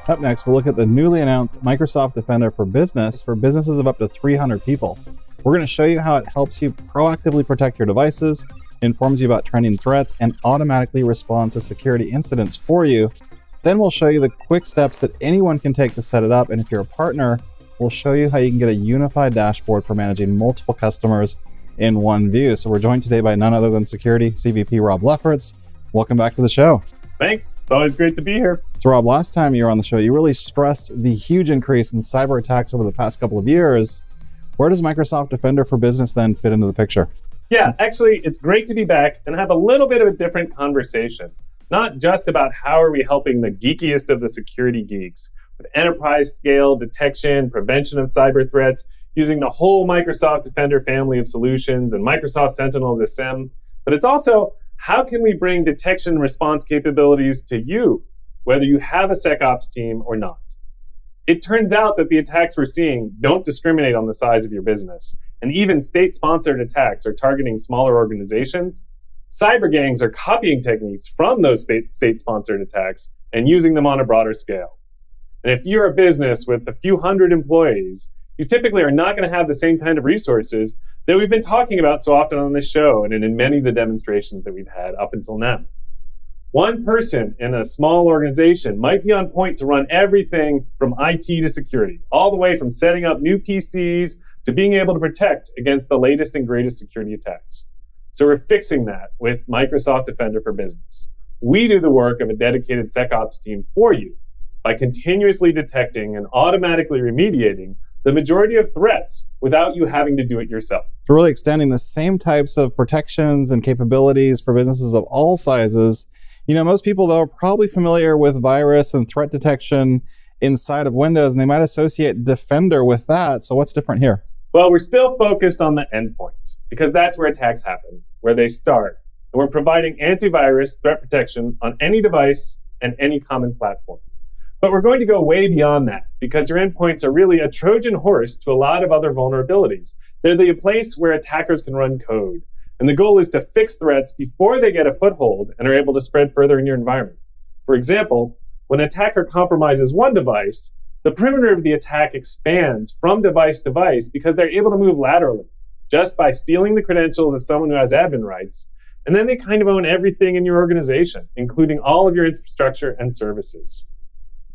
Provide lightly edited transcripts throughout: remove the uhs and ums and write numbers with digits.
Up next, we'll look at the newly announced Microsoft Defender for Business for businesses of up to 300 people. We're going to show you how it helps you proactively protect your devices, informs you about trending threats, and automatically responds to security incidents for you. Then we'll show you the quick steps that anyone can take to set it up. And if you're a partner, we'll show you how you can get a unified dashboard for managing multiple customers in one view. So we're joined today by none other than security CVP Rob Lefferts. Welcome back to the show. Thanks. It's always great to be here. So Rob, last time you were on the show, you really stressed the huge increase in cyber attacks over the past couple of years. Where does Microsoft Defender for Business then fit into the picture? Yeah, actually, it's great to be back and have a little bit of a different conversation. Not just about how are we helping the geekiest of the security geeks with enterprise scale detection, prevention of cyber threats, using the whole Microsoft Defender family of solutions and Microsoft Sentinel as a SIEM, but it's also how can we bring detection and response capabilities to you, whether you have a SecOps team or not? It turns out that the attacks we're seeing don't discriminate on the size of your business, and even state-sponsored attacks are targeting smaller organizations. Cyber gangs are copying techniques from those state-sponsored attacks and using them on a broader scale. And if you're a business with a few hundred employees, you typically are not going to have the same kind of resources that we've been talking about so often on this show and in many of the demonstrations that we've had up until now. One person in a small organization might be on point to run everything from IT to security, all the way from setting up new PCs to being able to protect against the latest and greatest security attacks. So we're fixing that with Microsoft Defender for Business. We do the work of a dedicated SecOps team for you by continuously detecting and automatically remediating the majority of threats without you having to do it yourself. We're really extending the same types of protections and capabilities for businesses of all sizes. You know, most people, though, are probably familiar with virus and threat detection inside of Windows, and they might associate Defender with that. So what's different here? Well, we're still focused on the endpoint because that's where attacks happen, where they start. And we're providing antivirus threat protection on any device and any common platform. But we're going to go way beyond that because your endpoints are really a Trojan horse to a lot of other vulnerabilities. They're the place where attackers can run code. And the goal is to fix threats before they get a foothold and are able to spread further in your environment. For example, when an attacker compromises one device, the perimeter of the attack expands from device to device because they're able to move laterally just by stealing the credentials of someone who has admin rights. And then they kind of own everything in your organization, including all of your infrastructure and services.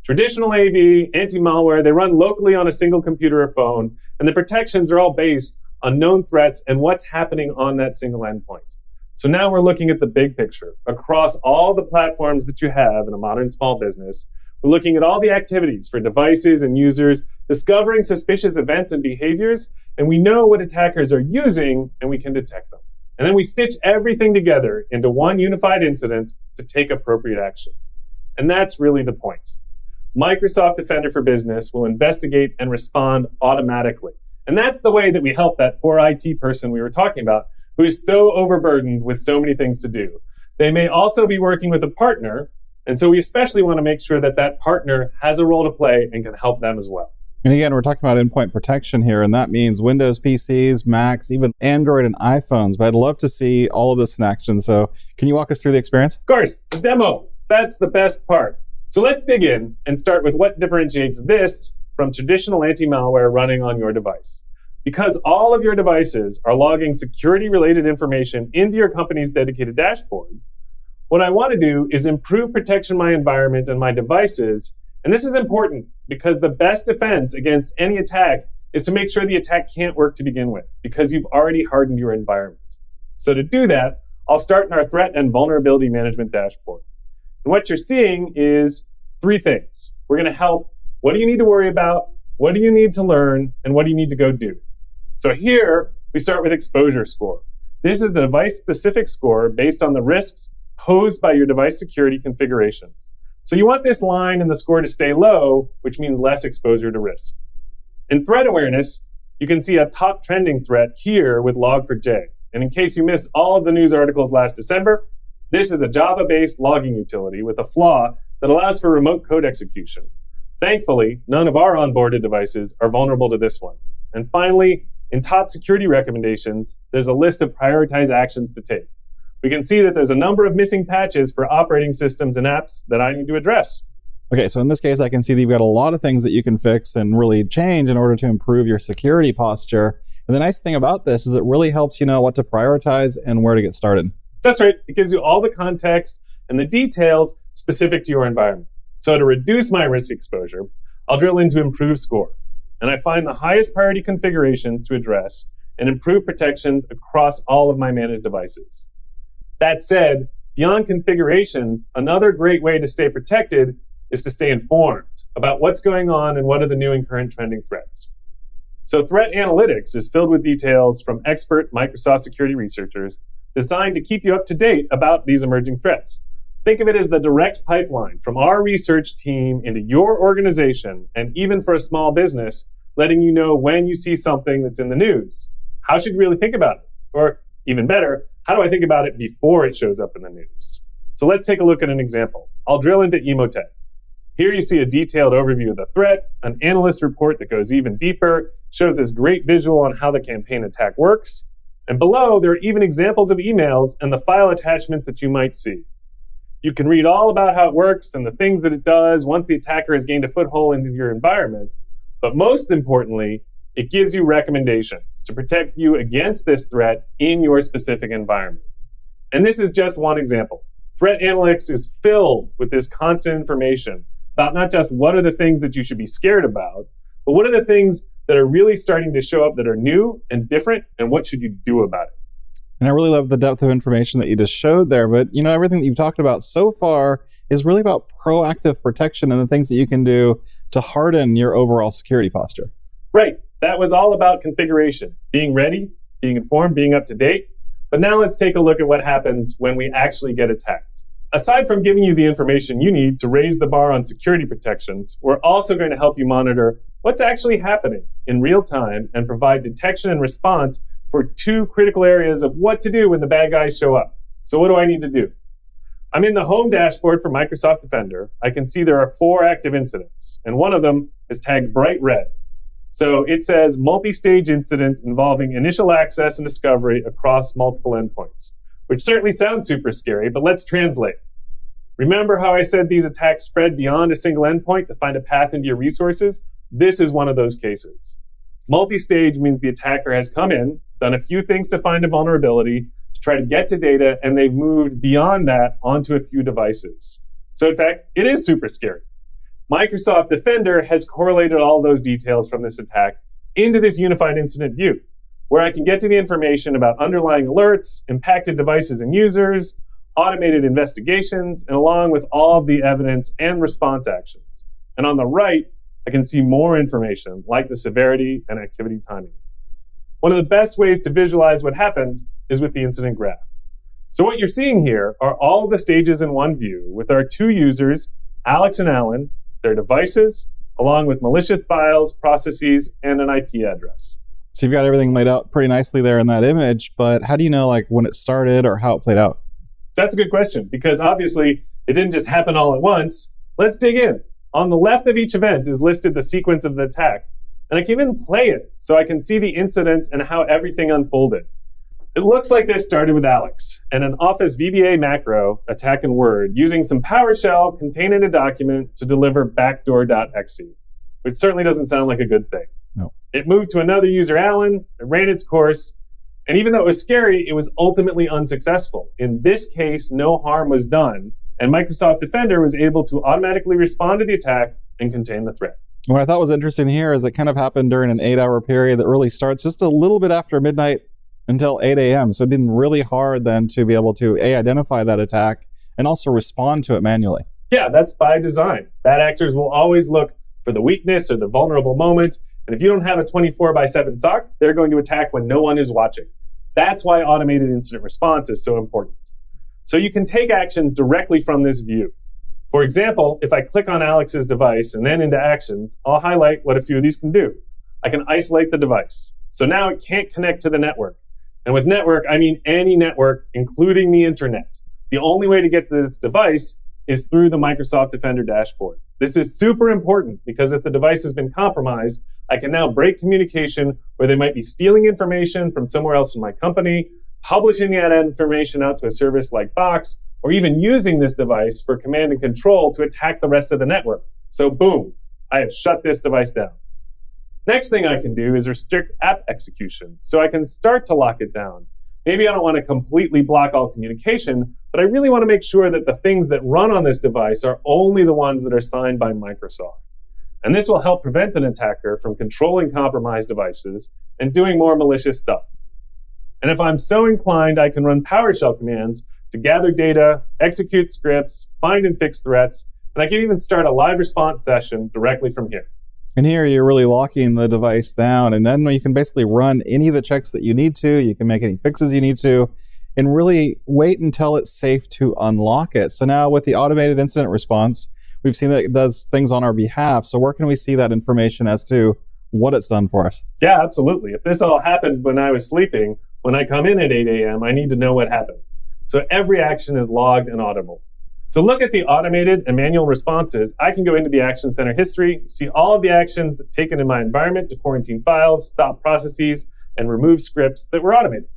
Traditional AV, anti-malware, they run locally on a single computer or phone, and the protections are all based on known threats and what's happening on that single endpoint. So now we're looking at the big picture. Across all the platforms that you have in a modern small business, we're looking at all the activities for devices and users, discovering suspicious events and behaviors, and we know what attackers are using, and we can detect them. And then we stitch everything together into one unified incident to take appropriate action. And that's really the point. Microsoft Defender for Business will investigate and respond automatically. And that's the way that we help that poor IT person we were talking about who is so overburdened with so many things to do. They may also be working with a partner, and so we especially want to make sure that that partner has a role to play and can help them as well. And again, we're talking about endpoint protection here, and that means Windows PCs, Macs, even Android and iPhones. But I'd love to see all of this in action. So can you walk us through the experience? Of course, the demo. That's the best part. So let's dig in and start with what differentiates this from traditional anti-malware running on your device. Because all of your devices are logging security-related information into your company's dedicated dashboard, what I want to do is improve protection of my environment and my devices. And this is important because the best defense against any attack is to make sure the attack can't work to begin with, because you've already hardened your environment. So to do that, I'll start in our threat and vulnerability management dashboard. And what you're seeing is three things. We're going to help. What do you need to worry about? What do you need to learn? And what do you need to go do? So here, we start with exposure score. This is the device-specific score based on the risks posed by your device security configurations. So you want this line in the score to stay low, which means less exposure to risk. In threat awareness, you can see a top trending threat here with Log4j. And in case you missed all of the news articles last December, this is a Java-based logging utility with a flaw that allows for remote code execution. Thankfully, none of our onboarded devices are vulnerable to this one. And finally, in top security recommendations, there's a list of prioritized actions to take. We can see that there's a number of missing patches for operating systems and apps that I need to address. Okay, so in this case, I can see that you've got a lot of things that you can fix and really change in order to improve your security posture. And the nice thing about this is it really helps you know what to prioritize and where to get started. That's right. It gives you all the context and the details specific to your environment. So to reduce my risk exposure, I'll drill into improve score. And I find the highest priority configurations to address and improve protections across all of my managed devices. That said, beyond configurations, another great way to stay protected is to stay informed about what's going on and what are the new and current trending threats. So threat analytics is filled with details from expert Microsoft security researchers designed to keep you up to date about these emerging threats. Think of it as the direct pipeline from our research team into your organization, and even for a small business, letting you know when you see something that's in the news. How should you really think about it? Or even better, how do I think about it before it shows up in the news? So let's take a look at an example. I'll drill into Emotet. Here you see a detailed overview of the threat, an analyst report that goes even deeper, shows this great visual on how the campaign attack works. And below, there are even examples of emails and the file attachments that you might see. You can read all about how it works and the things that it does once the attacker has gained a foothold into your environment. But most importantly, it gives you recommendations to protect you against this threat in your specific environment. And this is just one example. Threat analytics is filled with this constant information about not just what are the things that you should be scared about, but what are the things that are really starting to show up that are new and different, and what should you do about it? And I really love the depth of information that you just showed there. But you know, everything that you've talked about so far is really about proactive protection and the things that you can do to harden your overall security posture. Right. That was all about configuration, being ready, being informed, being up to date. But now let's take a look at what happens when we actually get attacked. Aside from giving you the information you need to raise the bar on security protections, we're also going to help you monitor what's actually happening in real time and provide detection and response for two critical areas of what to do when the bad guys show up. So what do I need to do? I'm in the home dashboard for Microsoft Defender. I can see there are 4 active incidents, and one of them is tagged bright red. So it says multi-stage incident involving initial access and discovery across multiple endpoints, which certainly sounds super scary, but let's translate. Remember how I said these attacks spread beyond a single endpoint to find a path into your resources? This is one of those cases. Multi-stage means the attacker has come in, done a few things to find a vulnerability, to try to get to data, and they've moved beyond that onto a few devices. So in fact, it is super scary. Microsoft Defender has correlated all those details from this attack into this unified incident view, where I can get to the information about underlying alerts, impacted devices and users, automated investigations, and along with all of the evidence and response actions. And on the right, I can see more information like the severity and activity timing. One of the best ways to visualize what happened is with the incident graph. So what you're seeing here are all of the stages in one view with our 2 users, Alex and Alan, their devices, along with malicious files, processes, and an IP address. So you've got everything laid out pretty nicely there in that image, but how do you know like when it started or how it played out? That's a good question, because obviously it didn't just happen all at once. Let's dig in. On the left of each event is listed the sequence of the attack, and I can even play it so I can see the incident and how everything unfolded. It looks like this started with Alex and an Office VBA macro attack in Word using some PowerShell contained in a document to deliver backdoor.exe, which certainly doesn't sound like a good thing. No. It moved to another user, Alan, it ran its course, and even though it was scary, it was ultimately unsuccessful. In this case, no harm was done, and Microsoft Defender was able to automatically respond to the attack and contain the threat. What I thought was interesting here is it kind of happened during an 8-hour period that really starts just a little bit after midnight until 8 a.m. So it didn't really hard then to be able to identify that attack and also respond to it manually. Yeah, that's by design. Bad actors will always look for the weakness or the vulnerable moment. And if you don't have a 24/7 SOC, they're going to attack when no one is watching. That's why automated incident response is so important. So you can take actions directly from this view. For example, if I click on Alex's device and then into actions, I'll highlight what a few of these can do. I can isolate the device. So now it can't connect to the network. And with network, I mean any network, including the internet. The only way to get to this device is through the Microsoft Defender dashboard. This is super important because if the device has been compromised, I can now break communication where they might be stealing information from somewhere else in my company, publishing that information out to a service like Box, or even using this device for command and control to attack the rest of the network. So boom, I have shut this device down. Next thing I can do is restrict app execution, so I can start to lock it down. Maybe I don't want to completely block all communication, but I really want to make sure that the things that run on this device are only the ones that are signed by Microsoft. And this will help prevent an attacker from controlling compromised devices and doing more malicious stuff. And if I'm so inclined, I can run PowerShell commands to gather data, execute scripts, find and fix threats, and I can even start a live response session directly from here. And here you're really locking the device down, and then you can basically run any of the checks that you need to, you can make any fixes you need to, and really wait until it's safe to unlock it. So now with the automated incident response, we've seen that it does things on our behalf. So where can we see that information as to what it's done for us? Yeah, absolutely. If this all happened when I was sleeping, when I come in at 8 a.m., I need to know what happened. So every action is logged and auditable. To look at the automated and manual responses, I can go into the Action Center history, see all of the actions taken in my environment to quarantine files, stop processes, and remove scripts that were automated.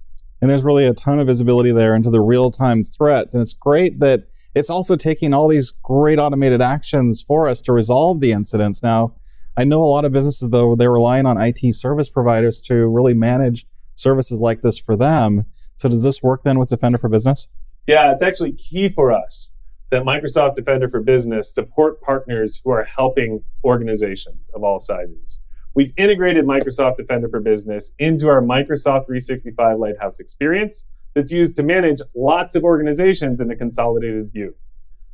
And there's really a ton of visibility there into the real-time threats. And it's great that it's also taking all these great automated actions for us to resolve the incidents. Now, I know a lot of businesses, though, they're relying on IT service providers to really manage services like this for them. So does this work then with Defender for Business? Yeah, it's actually key for us that Microsoft Defender for Business support partners who are helping organizations of all sizes. We've integrated Microsoft Defender for Business into our Microsoft 365 Lighthouse experience that's used to manage lots of organizations in a consolidated view.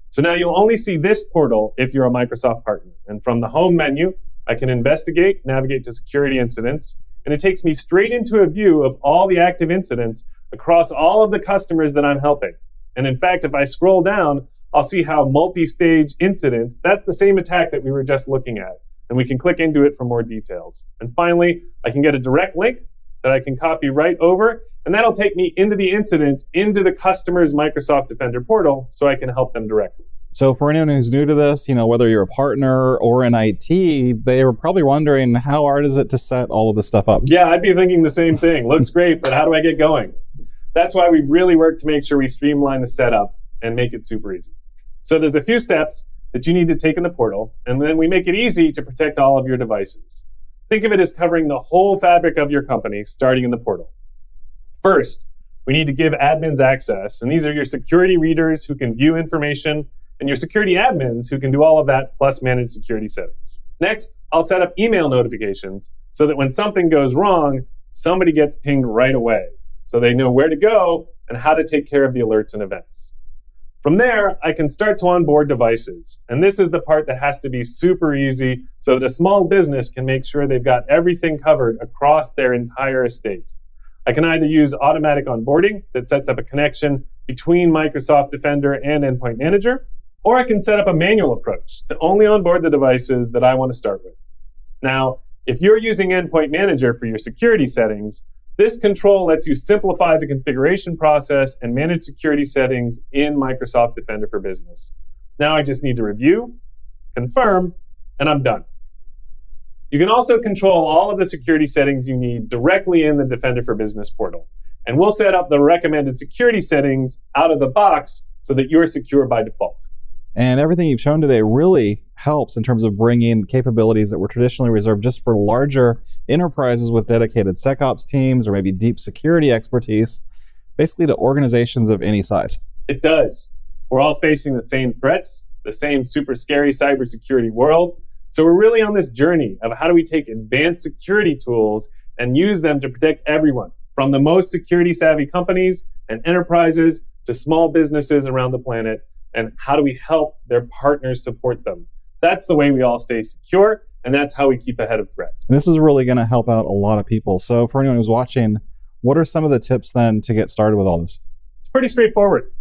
So now you'll only see this portal if you're a Microsoft partner. And from the home menu, I can investigate, navigate to security incidents, and it takes me straight into a view of all the active incidents across all of the customers that I'm helping. And in fact, if I scroll down, I'll see how multi-stage incidents, that's the same attack that we were just looking at. And we can click into it for more details. And finally, I can get a direct link that I can copy right over, and that'll take me into the incident, into the customer's Microsoft Defender portal, so I can help them directly. So for anyone who's new to this, whether you're a partner or in IT, they were probably wondering, how hard is it to set all of this stuff up? Yeah, I'd be thinking the same thing. Looks great, but how do I get going? That's why we really work to make sure we streamline the setup and make it super easy. So there's a few steps that you need to take in the portal, and then we make it easy to protect all of your devices. Think of it as covering the whole fabric of your company, starting in the portal. First, we need to give admins access, and these are your security readers who can view information, and your security admins who can do all of that, plus manage security settings. Next, I'll set up email notifications so that when something goes wrong, somebody gets pinged right away, so they know where to go and how to take care of the alerts and events. From there, I can start to onboard devices. And this is the part that has to be super easy so that a small business can make sure they've got everything covered across their entire estate. I can either use automatic onboarding that sets up a connection between Microsoft Defender and Endpoint Manager, or I can set up a manual approach to only onboard the devices that I want to start with. Now, if you're using Endpoint Manager for your security settings, this control lets you simplify the configuration process and manage security settings in Microsoft Defender for Business. Now I just need to review, confirm, and I'm done. You can also control all of the security settings you need directly in the Defender for Business portal. And we'll set up the recommended security settings out of the box so that you're secure by default. And everything you've shown today really helps in terms of bringing capabilities that were traditionally reserved just for larger enterprises with dedicated SecOps teams or maybe deep security expertise, basically to organizations of any size. It does. We're all facing the same threats, the same super scary cybersecurity world. So we're really on this journey of how do we take advanced security tools and use them to protect everyone, from the most security savvy companies and enterprises to small businesses around the planet. And how do we help their partners support them? That's the way we all stay secure, and that's how we keep ahead of threats. This is really going to help out a lot of people. So for anyone who's watching, what are some of the tips then to get started with all this? It's pretty straightforward.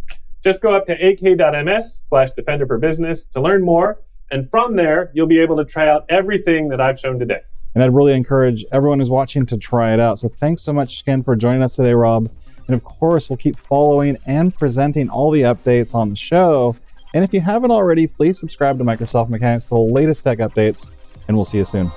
Just go up to ak.ms/Defender for Business to learn more, and from there, you'll be able to try out everything that I've shown today. And I'd really encourage everyone who's watching to try it out. So thanks so much again for joining us today, Rob. And of course, we'll keep following and presenting all the updates on the show. And if you haven't already, please subscribe to Microsoft Mechanics for the latest tech updates, and we'll see you soon.